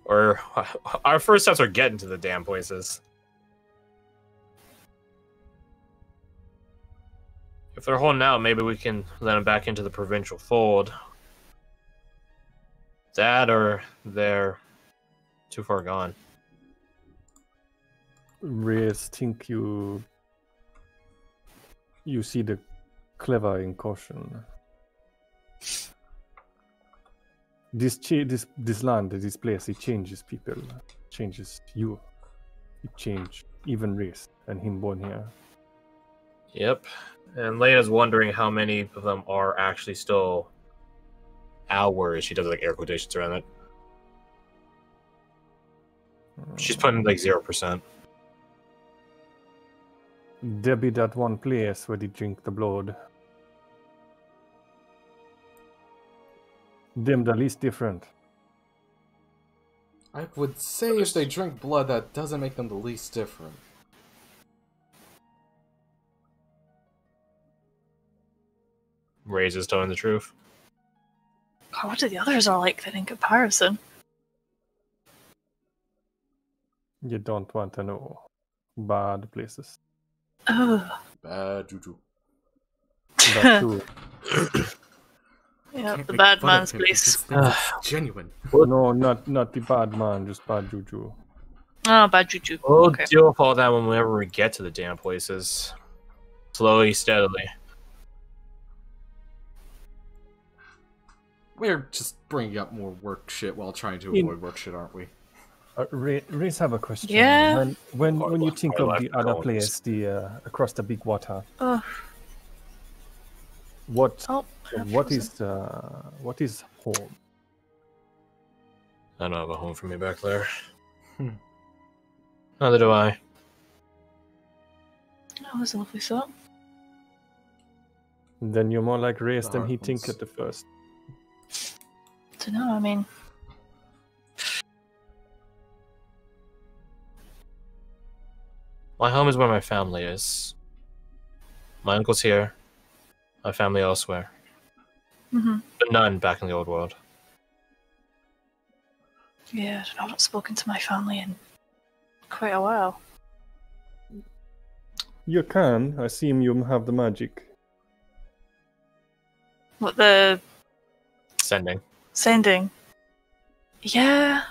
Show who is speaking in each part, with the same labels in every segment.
Speaker 1: Or our first steps are getting to the damn places. If they're holding out, maybe we can let them back into the provincial fold. That or they're too far gone.
Speaker 2: Reyes, think you see the clever in caution. This land, this place, it changes people, changes you. It changed even Reyes and him born here.
Speaker 1: Yep. And Lena's wondering how many of them are actually still ours. She does like air quotations around it. She's putting like 0%.
Speaker 2: There be that one place where they drink the blood. Them the least different.
Speaker 3: I would say if they drink blood, that doesn't make them the least different.
Speaker 1: Reyes is telling the truth.
Speaker 4: God, what do the others all like then in comparison?
Speaker 2: You don't want to know. Bad places.
Speaker 4: Oh.
Speaker 3: Bad juju.
Speaker 2: That too.
Speaker 4: Yeah,
Speaker 3: Can't
Speaker 4: the
Speaker 3: make
Speaker 4: bad
Speaker 3: fun of
Speaker 4: man's
Speaker 3: him
Speaker 4: place.
Speaker 3: because it's genuine.
Speaker 2: No, not the bad man, just bad juju.
Speaker 4: Oh, bad juju.
Speaker 1: We'll
Speaker 4: Okay.
Speaker 1: deal with all that whenever we get to the damn places. Slowly, steadily.
Speaker 3: We're just bringing up more work shit while trying to avoid work shit, aren't we?
Speaker 2: Reyes, have a question.
Speaker 4: Yeah.
Speaker 2: When you think of the other
Speaker 1: Colonies.
Speaker 2: place, the across the big water,
Speaker 4: Oh,
Speaker 2: what
Speaker 4: oh,
Speaker 2: what is home?
Speaker 1: I don't have a home for me back there.
Speaker 3: Hmm.
Speaker 1: Neither do I.
Speaker 4: that was a lovely thought.
Speaker 2: Then you're more like Reyes
Speaker 3: The
Speaker 2: than he
Speaker 3: hard
Speaker 2: think
Speaker 3: ones.
Speaker 2: at the first.
Speaker 4: Don't know. I mean,
Speaker 1: My home is where my family is. My uncle's here. My family elsewhere. But none back in the old world.
Speaker 4: yeah, I don't know. I've not spoken to my family in quite a while.
Speaker 2: You can. I assume you have the magic.
Speaker 4: What, the
Speaker 1: Sending.
Speaker 4: sending? Yeah.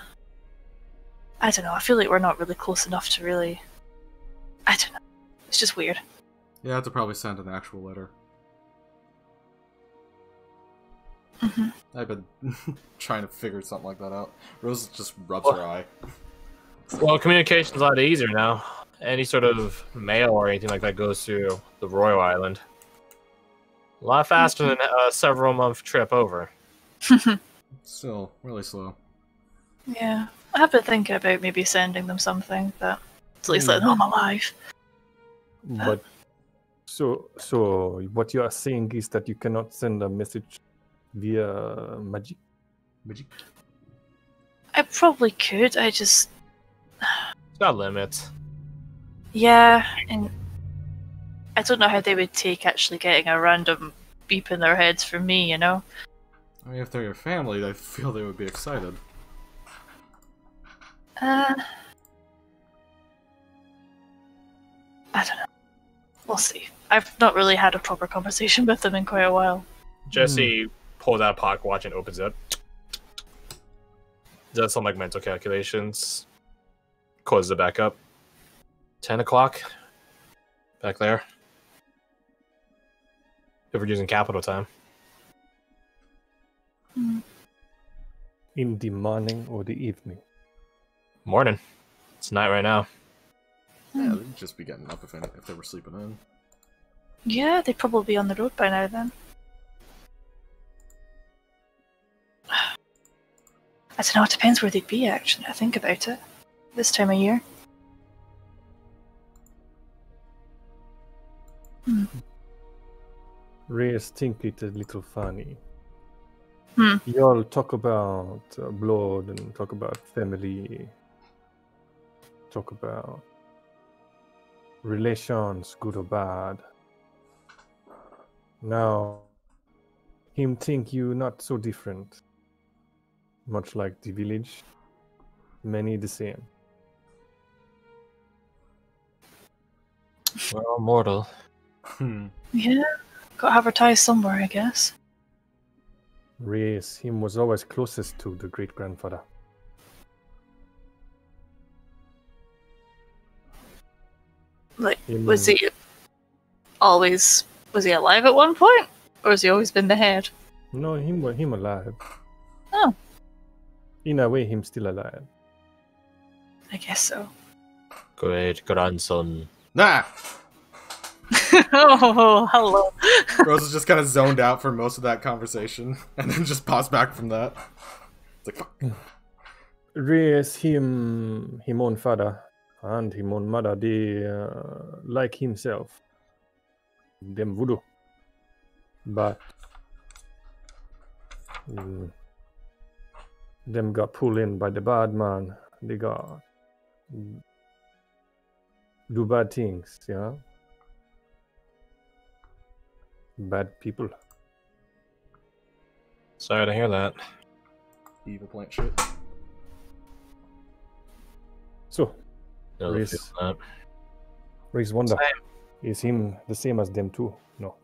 Speaker 4: I don't know. I feel like we're not really close enough to really. I don't know. It's just weird.
Speaker 3: You have to probably send an actual letter. I've been trying to figure something like that out. Rose just rubs her eye.
Speaker 1: Well, communication's a lot easier now. Any sort of mail or anything like that goes through the Royal Island. A lot faster than a several-month trip over.
Speaker 3: Still, really slow.
Speaker 4: Yeah. I have been thinking about maybe sending them something, but at least let them know I'm alive.
Speaker 2: But so what you are saying is that you cannot send a message via magic.
Speaker 3: Magic.
Speaker 4: I probably could. I just.
Speaker 1: It's got limits.
Speaker 4: Yeah, and I don't know how they would take actually getting a random beep in their heads from me, you know?
Speaker 3: I mean, if they're your family, I feel they would be excited.
Speaker 4: I don't know. We'll see. I've not really had a proper conversation with them in quite a while.
Speaker 1: Jesse pulls out a pocket watch and opens it up. Does some like mental calculations. Closes it back up. 10 o'clock. Back there. If we're using capital time.
Speaker 2: In the morning or the evening.
Speaker 1: Morning. It's night right now.
Speaker 3: Yeah, they'd just be getting up if they were sleeping in.
Speaker 4: Yeah, they'd probably be on the road by now then. I don't know, it depends where they'd be actually, I think about it. This time of year.
Speaker 2: Reyes think it a little funny.
Speaker 4: Hmm.
Speaker 2: You all talk about blood and talk about family. Talk about relations, good or bad. Now, him think you not so different. Much like the village. Many the same.
Speaker 1: We're all mortal.
Speaker 4: Yeah, got advertised somewhere, I guess.
Speaker 2: Reyes, him was always closest to the great grandfather.
Speaker 4: Like,
Speaker 2: Him-
Speaker 4: was he alive at one point? Or has he always been the head?
Speaker 2: No, him alive.
Speaker 4: Oh,
Speaker 2: In a way, him still alive.
Speaker 4: I guess so.
Speaker 1: Great grandson.
Speaker 3: Nah!
Speaker 4: Oh, hello.
Speaker 3: Rose is just kind of zoned out for most of that conversation, and then just paused back from that. It's like, fuck.
Speaker 2: Reyes, him own father and him own mother, they like himself. Them voodoo. But them got pulled in by the bad man. They got do bad things, yeah. Bad people.
Speaker 1: Sorry to hear that.
Speaker 3: Evil plant shit.
Speaker 2: So,
Speaker 1: No,
Speaker 2: Reese.
Speaker 1: feel that.
Speaker 2: Reese wonder,
Speaker 1: Same.
Speaker 2: is him the same as them too? No.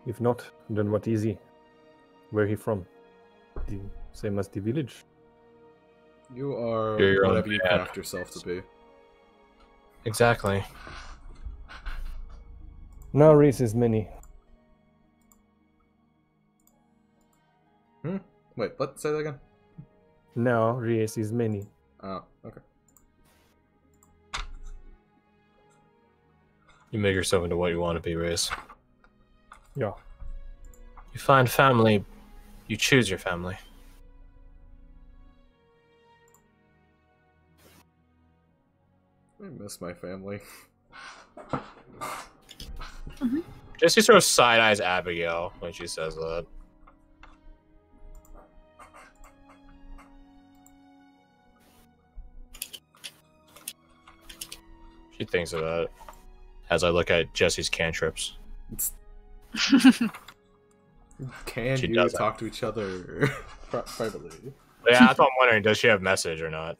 Speaker 2: If not, then what is he? Where he from? The same as the village?
Speaker 3: You are
Speaker 1: You're your own
Speaker 3: whatever you
Speaker 1: dad.
Speaker 3: craft yourself to be.
Speaker 1: Exactly.
Speaker 2: Now Reese is many.
Speaker 3: Wait, what? Say that again?
Speaker 2: Now Reese is many.
Speaker 3: Oh, okay.
Speaker 1: You make yourself into what you want to be, Riz.
Speaker 2: Yeah.
Speaker 1: You find family, you choose your family.
Speaker 3: I miss my family.
Speaker 1: Jesse sort of side eyes Abigail when she says that. She thinks of that as I look at Jesse's cantrips.
Speaker 3: Can
Speaker 1: She
Speaker 3: you
Speaker 1: does
Speaker 3: talk to each other privately?
Speaker 1: But yeah, that's what I'm wondering. Does she have message or not?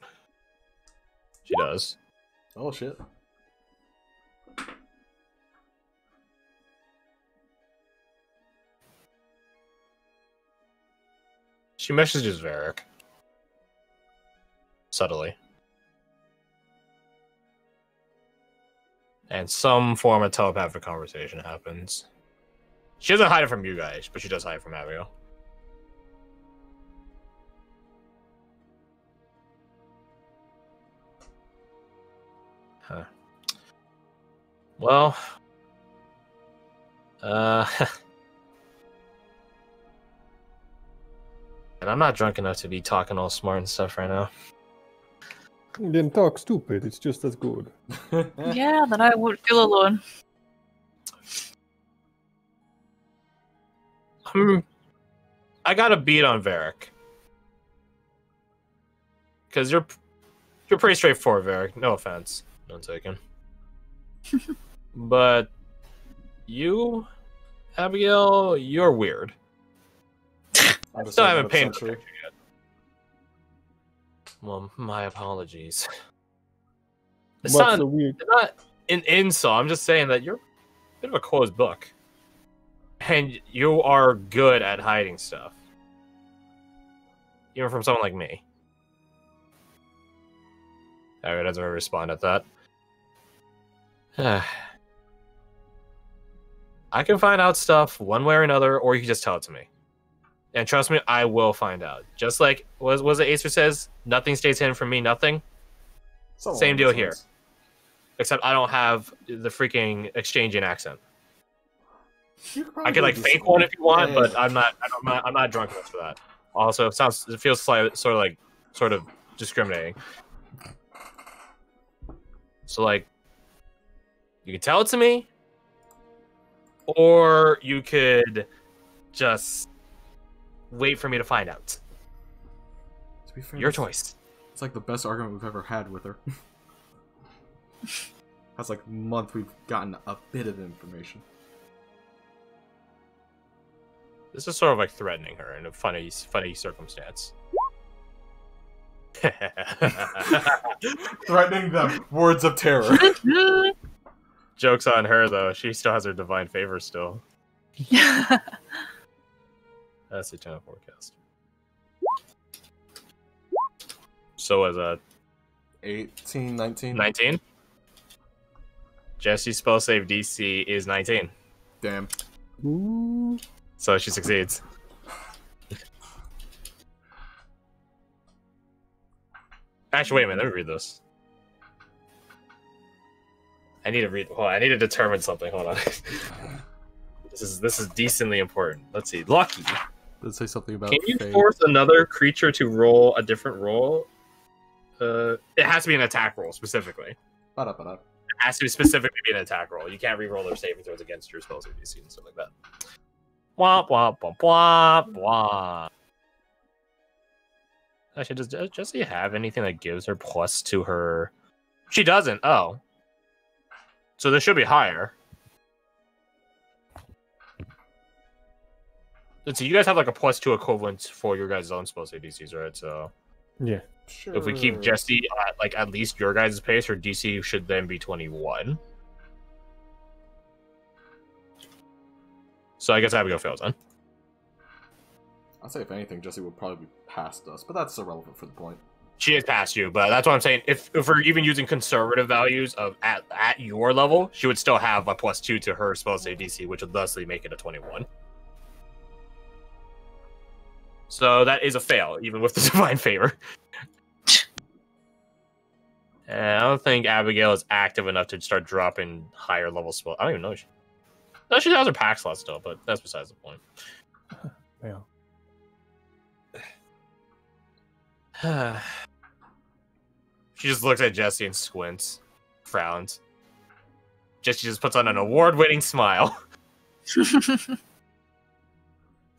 Speaker 1: She does.
Speaker 3: Oh shit.
Speaker 1: She messages Varric. Subtly. And some form of telepathic conversation happens. She doesn't hide it from you guys, but she does hide it from Abigail. Huh. Well, and I'm not drunk enough to be talking all smart and stuff right now.
Speaker 2: Then talk stupid, it's just as good.
Speaker 4: Yeah, then I won't feel alone.
Speaker 1: I got a beat on Varric. Because you're pretty straightforward, Varric. No offense. None taken. But you, Abigail, you're weird.
Speaker 3: I'm
Speaker 1: Still haven't
Speaker 3: painted
Speaker 1: painted the
Speaker 3: century.
Speaker 1: picture yet. Well, my apologies. It's
Speaker 2: What's
Speaker 1: not,
Speaker 2: so weird?
Speaker 1: it's not an insult. I'm just saying that you're a bit of a closed book. And you are good at hiding stuff. Even from someone like me. Alright, doesn't really respond at that. I can find out stuff one way or another, or you can just tell it to me. And trust me, I will find out. Just like, was it Acer says, nothing stays hidden from me, nothing?
Speaker 3: Something
Speaker 1: Same
Speaker 3: along
Speaker 1: deal
Speaker 3: those
Speaker 1: here.
Speaker 3: lines.
Speaker 1: Except I don't have the freaking exchangeing accent.
Speaker 3: You
Speaker 1: I
Speaker 3: probably
Speaker 1: could like
Speaker 3: do
Speaker 1: fake
Speaker 3: something.
Speaker 1: one if you want,
Speaker 3: Yeah,
Speaker 1: but
Speaker 3: yeah.
Speaker 1: I'm not drunk enough for that. Also, it feels slightly, sort of discriminating. So like, you can tell it to me, or you could just wait for me to find out.
Speaker 3: To be fair,
Speaker 1: Your
Speaker 3: it's-
Speaker 1: choice.
Speaker 3: It's like the best argument we've ever had with her. That's like month we've gotten a bit of information.
Speaker 1: This is sort of like threatening her in a funny circumstance.
Speaker 3: Threatening them. Words of terror.
Speaker 1: Joke's on her, though. She still has her divine favor still. That's the eternal forecast. So was that
Speaker 3: 18, 19?
Speaker 1: 19? Jesse's spell save DC is 19.
Speaker 3: Damn.
Speaker 2: Ooh.
Speaker 1: So she succeeds. Actually, wait a minute. Let me read this. I need to read. Hold on, I need to determine something. Hold on. This is decently important. Let's see. Lucky.
Speaker 3: Does it say something about?
Speaker 1: Can you
Speaker 3: fate?
Speaker 1: force another creature to roll a different roll? It has to be an attack roll specifically.
Speaker 3: Ba-da-ba-da.
Speaker 1: It has to specifically be an attack roll. You can't re-roll their saving throws against your spells or DC and stuff like that. Womp womp womp womp womp. Actually, does Jessie have anything that gives her plus to her? She doesn't. Oh. So this should be higher. Let's see, you guys have like a +2 equivalent for your guys' own spell save DCs, right? So
Speaker 2: Yeah.
Speaker 3: Sure.
Speaker 1: if we keep Jessie at like at least your guys' pace, her DC should then be 21. So I guess Abigail fails then.
Speaker 3: I'd say if anything, Jesse would probably be past us, but that's irrelevant for the point.
Speaker 1: She is past you, but that's what I'm saying. If we're even using conservative values of at your level, she would still have a +2 to her spell save DC, which would thusly make it a 21. So that is a fail, even with the divine favor. And I don't think Abigail is active enough to start dropping higher level spell. I don't even know. No, she has her pack slot still, but that's besides the point.
Speaker 2: Yeah.
Speaker 1: She just looks at Jesse and squints, frowns. Jesse just puts on an award-winning smile.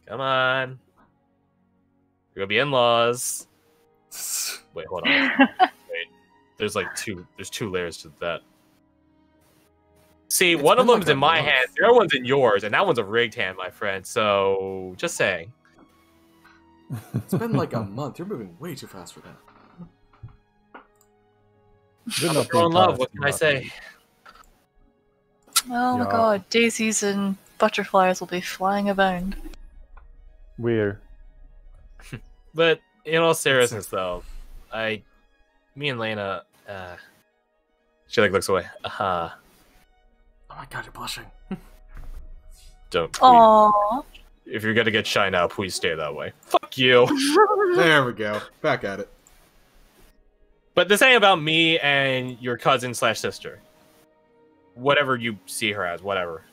Speaker 1: Come on. You're gonna be in-laws. Wait, hold on. Wait. There's two layers to that. See,
Speaker 3: It's
Speaker 1: one of
Speaker 3: been
Speaker 1: them's
Speaker 3: like a
Speaker 1: in my
Speaker 3: month.
Speaker 1: hand, the other one's in yours, and that one's a rigged hand, my friend. So, just saying.
Speaker 3: It's been like a month. You're moving way too fast for that.
Speaker 1: I'm a girl in love, what can I say?
Speaker 4: Oh my
Speaker 2: Yeah.
Speaker 4: god, daisies and butterflies will be flying about.
Speaker 2: Where?
Speaker 1: But, in all seriousness, though, me and Lena, she, like, looks away.
Speaker 3: Oh my god, you're blushing.
Speaker 1: Don't. Please.
Speaker 4: Aww.
Speaker 1: If you're gonna get shy now, please stay that way. Fuck you.
Speaker 3: There we go. Back at it.
Speaker 1: But this ain't about me and your cousin/sister. Whatever you see her as, whatever.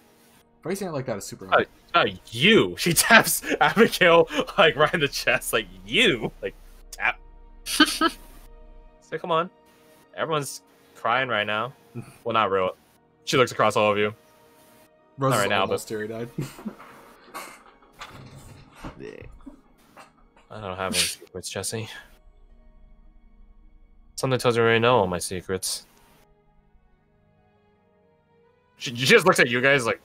Speaker 3: Phrasing it like that is super
Speaker 1: Oh.
Speaker 3: hard.
Speaker 1: You. She taps Abigail like right in the chest, like you. Like tap. So come on. Everyone's crying right now. Well, not real. She looks across all of you.
Speaker 3: Rose
Speaker 1: Not
Speaker 3: is
Speaker 1: right now,
Speaker 3: almost teary-eyed.
Speaker 1: I don't have any secrets, Jesse. Something tells me I already know all my secrets. She just looks at you guys like.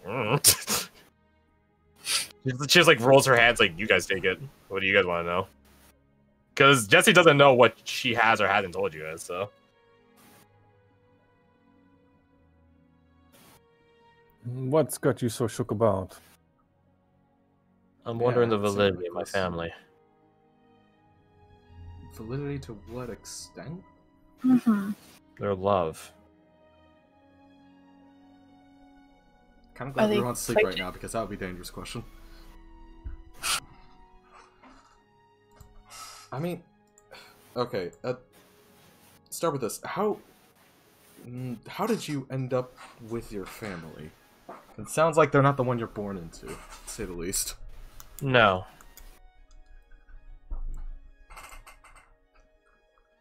Speaker 1: She just like rolls her hands like, you guys take it. What do you guys want to know? Because Jesse doesn't know what she has or hasn't told you guys, so.
Speaker 2: What's got you so shook about?
Speaker 1: I'm wondering the
Speaker 3: Yeah, same
Speaker 1: validity of my
Speaker 3: with this.
Speaker 1: family.
Speaker 3: Validity to what extent?
Speaker 4: Mm-hmm.
Speaker 1: Their love.
Speaker 3: Kind of
Speaker 4: Are
Speaker 3: glad
Speaker 4: they
Speaker 3: we're on sleep right
Speaker 4: fighting?
Speaker 3: now because that would be a dangerous question. I mean, okay. Start with this. How did you end up with your family? It sounds like they're not the one you're born into, to say the least.
Speaker 1: No.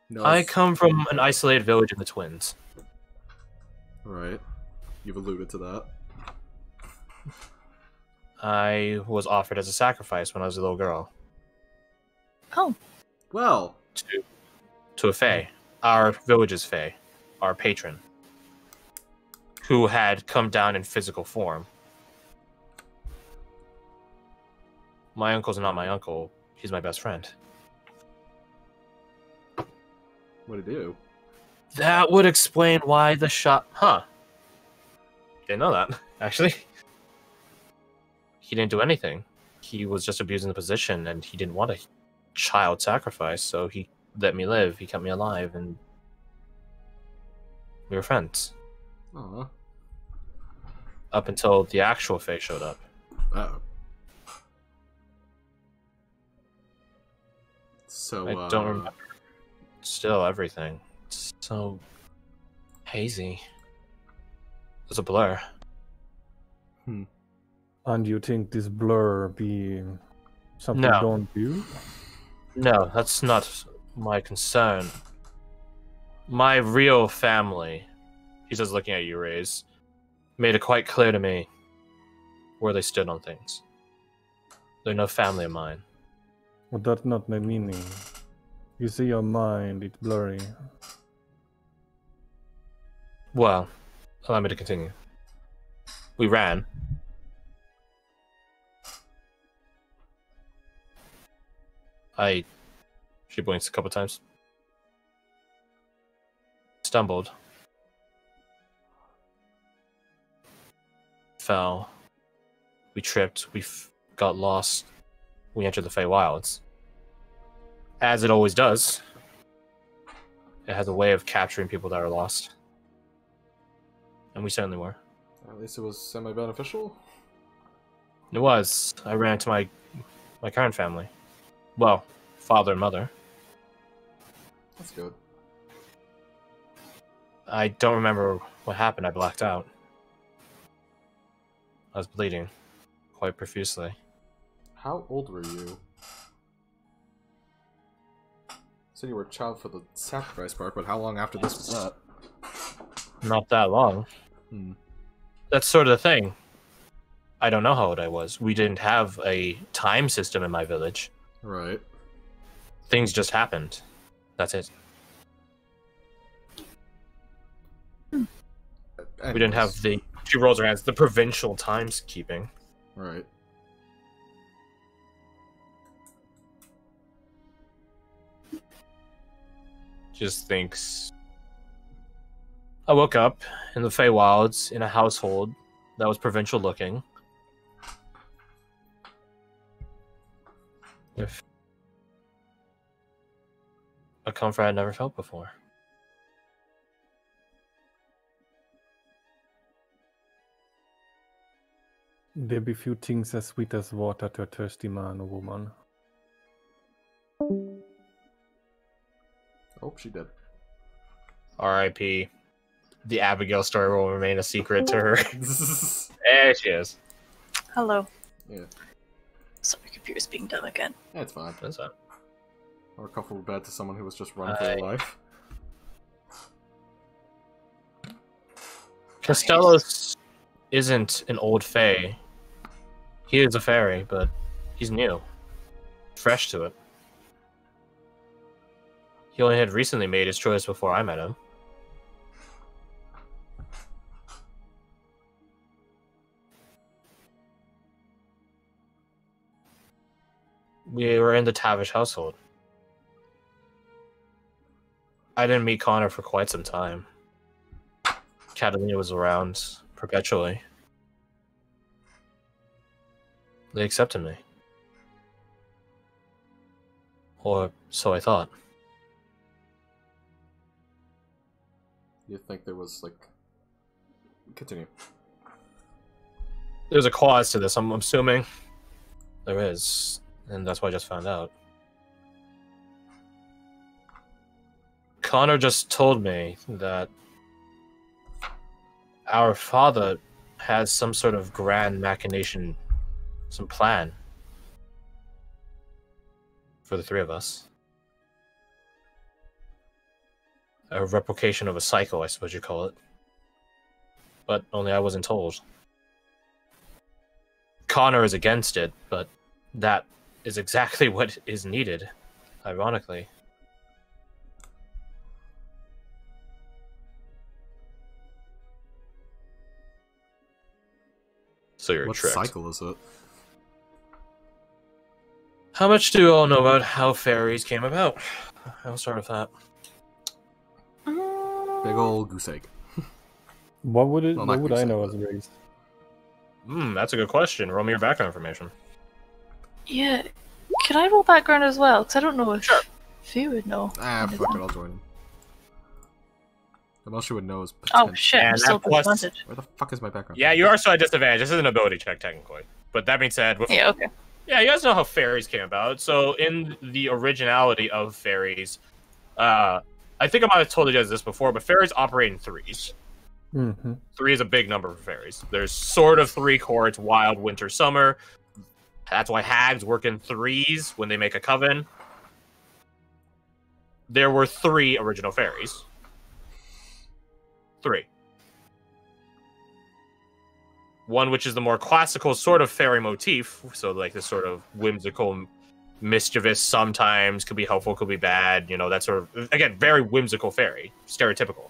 Speaker 3: No,
Speaker 1: I
Speaker 3: it's-
Speaker 1: come from an isolated village in the Twins.
Speaker 3: Right. You've alluded to that.
Speaker 1: I was offered as a sacrifice when I was a little girl.
Speaker 4: Oh,
Speaker 3: Well,
Speaker 1: To a fae. Our village's fae. Our patron. Who had come down in physical form. My uncle's not my uncle. He's my best friend.
Speaker 3: What'd he do?
Speaker 1: That would explain why the shot. Huh. Didn't know that, actually. He didn't do anything. He was just abusing the position, and he didn't want a child sacrifice, so he let me live. He kept me alive, and we were friends.
Speaker 3: Aw.
Speaker 1: Up until the actual Fae showed up.
Speaker 3: Oh. So,
Speaker 1: I don't remember. Still, everything. It's so hazy. It's a blur.
Speaker 2: And you think this blur be something
Speaker 1: No.
Speaker 2: don't do?
Speaker 1: No, that's not my concern. My real family, he's just looking at you, Raze, made it quite clear to me where they stood on things. They're no family of mine.
Speaker 2: Well, that's not my meaning. You see your mind, it's blurry.
Speaker 1: Well, allow me to continue. We ran. She blinks a couple times. Stumbled. Fell. We tripped. We got lost. We entered the Feywilds. As it always does. It has a way of capturing people that are lost. And we certainly were.
Speaker 3: At least it was semi-beneficial.
Speaker 1: It was. I ran to my current family. Well, father and mother.
Speaker 3: That's good.
Speaker 1: I don't remember what happened. I blacked out. I was bleeding quite profusely.
Speaker 3: How old were you? Said you were a child for the sacrifice part, but how long after this was that?
Speaker 1: Not that long. That's sort of the thing. I don't know how old I was. We didn't have a time system in my village.
Speaker 3: Right.
Speaker 1: Things just happened. That's it.
Speaker 3: Anyways.
Speaker 1: We didn't have the, she rolls her hands, the provincial timekeeping.
Speaker 3: Right.
Speaker 1: Just thinks. I woke up in the Feywilds in a household that was provincial looking. With a comfort I'd never felt before.
Speaker 2: There be few things as sweet as water to a thirsty man or woman.
Speaker 3: Oh, she did.
Speaker 1: R.I.P. The Abigail story will remain a secret to her. There she is.
Speaker 4: Hello.
Speaker 3: Yeah.
Speaker 4: Sorry, computer's being dumb again.
Speaker 3: That's fine.
Speaker 1: That's fine.
Speaker 3: Or comfortable bed to someone who was just running for their life.
Speaker 1: Costellos isn't an old fae. He is a fairy, but he's new. Fresh to it. He only had recently made his choice before I met him. We were in the Tavish household. I didn't meet Connor for quite some time. Catalina was around perpetually. They accepted me. Or so I thought.
Speaker 3: You think there was, like... Continue.
Speaker 1: There's a clause to this, I'm assuming. There is. And that's what I just found out. Connor just told me that our father has some sort of grand machination, some plan for the three of us. A replication of a cycle, I suppose you call it. But only I wasn't told. Connor is against it, but that is exactly what is needed, ironically. So you're
Speaker 3: What
Speaker 1: tricked.
Speaker 3: cycle is it?
Speaker 1: How much do you all know about how fairies came about? I'll start with that.
Speaker 3: Big old goose egg.
Speaker 2: What would it?
Speaker 3: Well,
Speaker 2: what
Speaker 3: not
Speaker 2: would I
Speaker 3: goose
Speaker 2: know
Speaker 3: egg,
Speaker 2: as a race?
Speaker 1: That's a good question. Roll me your background information.
Speaker 4: Yeah. Can I roll background as well? Because I don't know if
Speaker 1: Sure.
Speaker 4: Faye would know.
Speaker 3: Ah, fuck it, I'll join him. The most you would know is
Speaker 4: Oh
Speaker 3: potential.
Speaker 4: shit, I'm
Speaker 1: And
Speaker 4: still
Speaker 1: that plus-
Speaker 4: disadvantaged.
Speaker 3: Where the fuck is my background?
Speaker 1: Yeah, you are still at disadvantage. This is an ability check, technically. But that being said,
Speaker 4: Yeah, okay.
Speaker 1: yeah, you guys know how fairies came about. So in the originality of fairies, I think I might have told you guys this before, but fairies operate in threes.
Speaker 2: Mm-hmm.
Speaker 1: 3 is a big number for fairies. There's sort of 3 cohorts: wild, winter, summer. That's why hags work in threes when they make a coven. There were 3 original fairies. 3. One which is the more classical sort of fairy motif, so like this sort of whimsical, mischievous, sometimes could be helpful, could be bad, you know, that sort of, again, very whimsical fairy, stereotypical.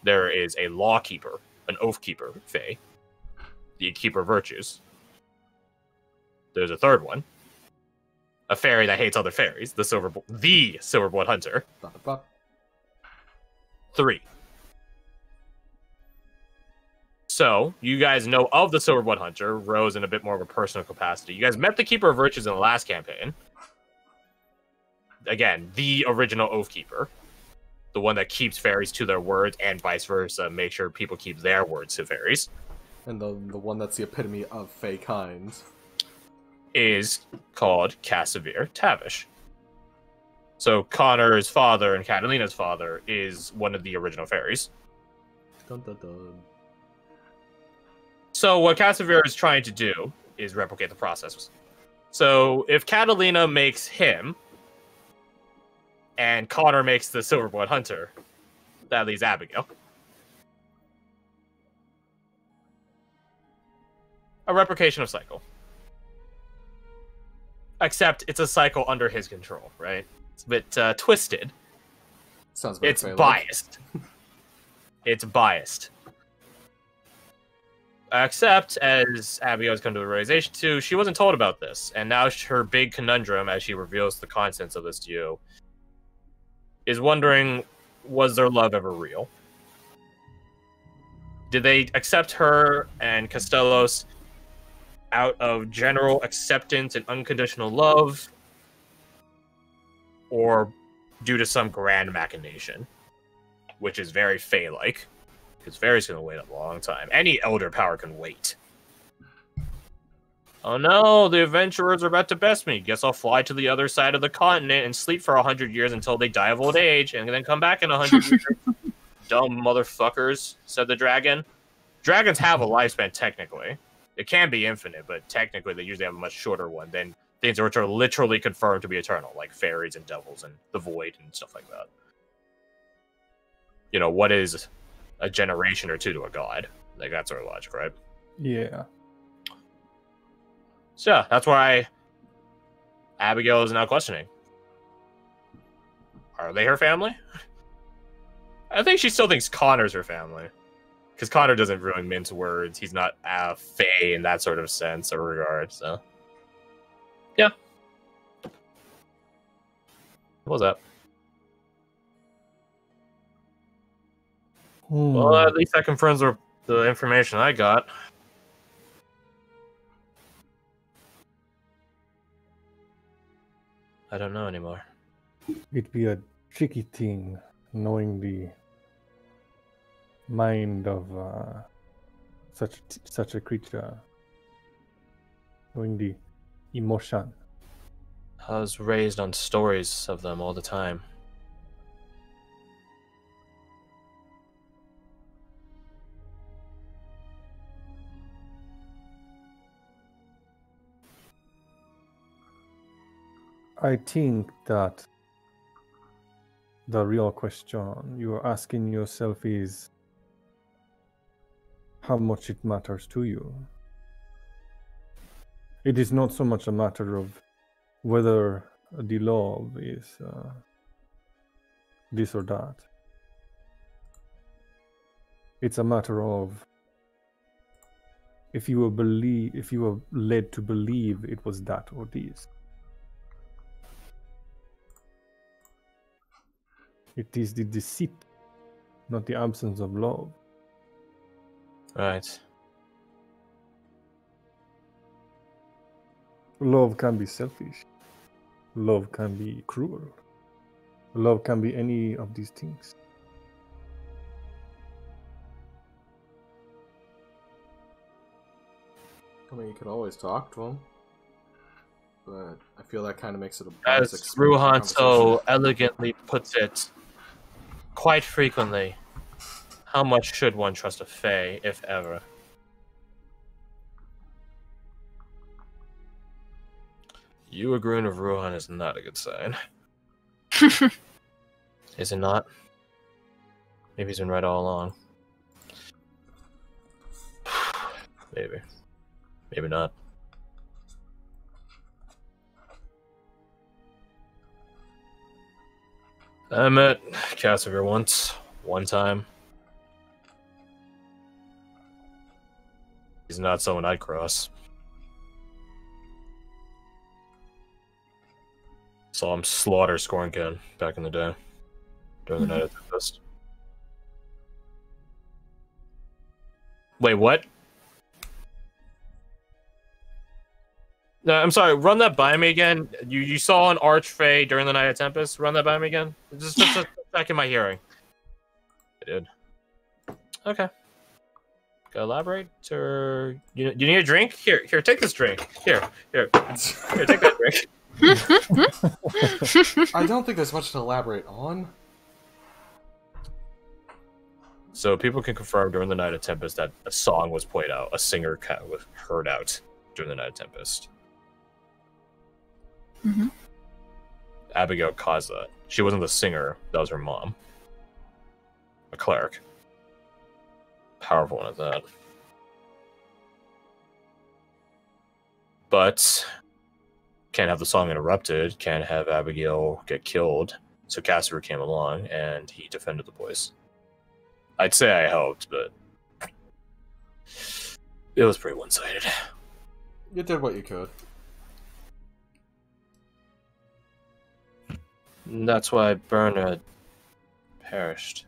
Speaker 1: There is a law keeper, an oath keeper, fae, the keeper of virtues. There's a third one, a fairy that hates other fairies, the Silverblood Hunter. 3. So, you guys know of the Silverblood Hunter, Rose in a bit more of a personal capacity. You guys met the Keeper of Virtues in the last campaign. Again, the original Oath Keeper. The one that keeps fairies to their words and vice versa, make sure people keep their words to fairies.
Speaker 3: And the one that's the epitome of fey kind.
Speaker 1: Is called Casimir Tavish. So Connor's father and Catalina's father is one of the original fairies.
Speaker 3: Dun, dun, dun.
Speaker 1: So what Casimir is trying to do is replicate the process. So if Catalina makes him, and Connor makes the Silverblood Hunter, that leaves Abigail. A replication of cycle. Except it's a cycle under his control, right? It's a bit twisted.
Speaker 3: Sounds very
Speaker 1: It's
Speaker 3: fey-like.
Speaker 1: biased. It's biased. Except, as Abigail's come to the realization too, she wasn't told about this. And now her big conundrum, as she reveals the contents of this to you, is wondering, was their love ever real? Did they accept her and Costellos out of general acceptance and unconditional love? Or due to some grand machination? Which is very Fae-like. Because Fairy's going to wait a long time. Any Elder Power can wait. Oh no, the adventurers are about to best me. Guess I'll fly to the other side of the continent and sleep for 100 years until they die of old age, and then come back in 100 years. Dumb motherfuckers, said the dragon. Dragons have a lifespan, technically. It can be infinite, but technically they usually have a much shorter one than things which are literally confirmed to be eternal, like fairies and devils and the void and stuff like that. You know, what is a generation or two to a god? Like, that's sort of logic, right?
Speaker 2: Yeah.
Speaker 1: So yeah, that's why Abigail is now questioning. Are they her family? I think she still thinks Connor's her family. Because Connor doesn't really mince words. He's not a fae in that sort of sense or regard, so. Yeah. What was that? Well, at least that confirms the information I got. I don't know anymore.
Speaker 2: It'd be a tricky thing knowing the mind of such a creature, knowing the emotion.
Speaker 1: I was raised on stories of them all the time.
Speaker 2: I think that the real question you're asking yourself is how much it matters to you. It is not so much a matter of whether the love is this or that. It's a matter of if you were led to believe it was that or this. It is the deceit not the absence of love.
Speaker 1: Right.
Speaker 2: Love can be selfish. Love can be cruel. Love can be any of these things.
Speaker 3: I mean, you could always talk to him, but I feel that kind of makes it a
Speaker 1: As
Speaker 3: experience
Speaker 1: Ruhan so
Speaker 3: conversation.
Speaker 1: elegantly puts it, quite frequently, how much should one trust a fae, if ever? You agreeing with Ruhan is not a good sign. Is it not? Maybe he's been right all along. Maybe. Maybe not. I met Casimir once. One time. He's not someone I'd cross. Saw him slaughter Scornkin back in the day. During the Night of Tempest. Wait, what? No, I'm sorry, run that by me again. You saw an Archfey during the Night of Tempest? Run that by me again? Just back in my hearing. I did. Okay. Elaborate, or you need a drink? Here, take this drink. Here, take that drink.
Speaker 3: I don't think there's much to elaborate on.
Speaker 1: So people can confirm during the Night of Tempest that a song was played out, a singer was heard out during the Night of Tempest.
Speaker 4: Mm-hmm.
Speaker 1: Abigail caused that. She wasn't the singer, that was her mom. A cleric. Powerful one at that. But can't have the song interrupted, can't have Abigail get killed. So Casimir came along and he defended the boys. I'd say I helped, but it was pretty one-sided.
Speaker 3: You did what you could.
Speaker 1: And that's why Bernard perished.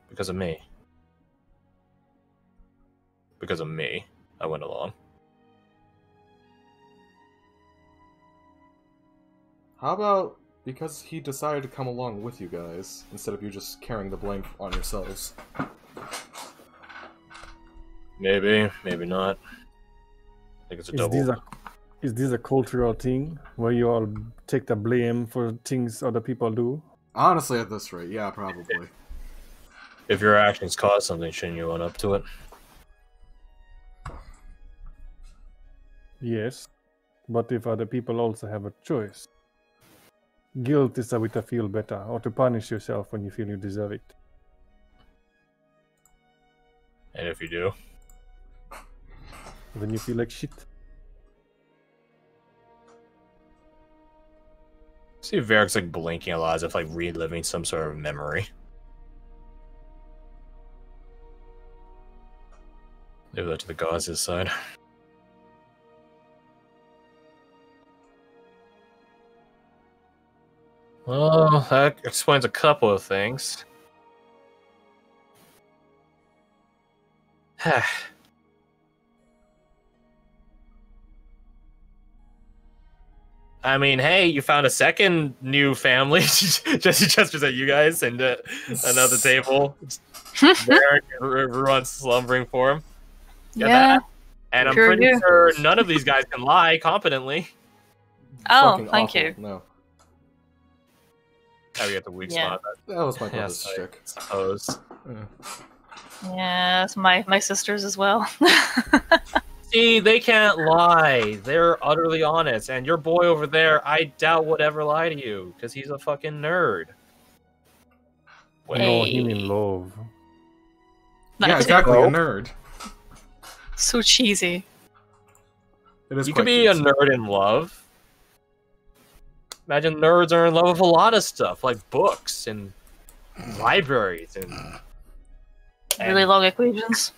Speaker 1: Because of me. Because of me, I went along.
Speaker 3: How about because he decided to come along with you guys, instead of you just carrying the blame on yourselves?
Speaker 1: Maybe, maybe not. I think it's a double.
Speaker 2: Is this a cultural thing where you all take the blame for things other people do?
Speaker 3: Honestly, at this rate, yeah, probably.
Speaker 1: If your actions cause something, shouldn't you own up to it?
Speaker 2: Yes, but if other people also have a choice. Guilt is a way to feel better, or to punish yourself when you feel you deserve it.
Speaker 1: And if you do?
Speaker 2: Then you feel like shit.
Speaker 1: See if Varric's like blinking a lot as if like reliving some sort of memory. Leave that to the gods' side. Well, that explains a couple of things. I mean, hey, you found a second new family. Jesse gestures at you guys and another table. Varric and everyone's slumbering for him. Got
Speaker 4: Yeah.
Speaker 1: that? And I'm pretty sure none of these guys can lie competently.
Speaker 4: Oh,
Speaker 3: Fucking
Speaker 4: thank
Speaker 3: awful.
Speaker 4: you.
Speaker 3: No.
Speaker 1: How you get the weak
Speaker 4: Yeah.
Speaker 1: spot?
Speaker 3: That was my brother's
Speaker 1: Yes, I
Speaker 3: shtick.
Speaker 1: suppose.
Speaker 4: Yeah, it's my sisters as well.
Speaker 1: See, they can't lie. They're utterly honest. And your boy over there, I doubt would ever lie to you because he's a fucking nerd. Wait.
Speaker 2: No, him in love.
Speaker 3: Yeah,
Speaker 4: That's
Speaker 3: exactly,
Speaker 1: Oh.
Speaker 3: a nerd.
Speaker 4: so cheesy.
Speaker 3: It is
Speaker 1: You
Speaker 3: quite
Speaker 1: could be a
Speaker 3: cute.
Speaker 1: nerd in love. Imagine nerds are in love with a lot of stuff, like books and libraries and
Speaker 4: Really long equations.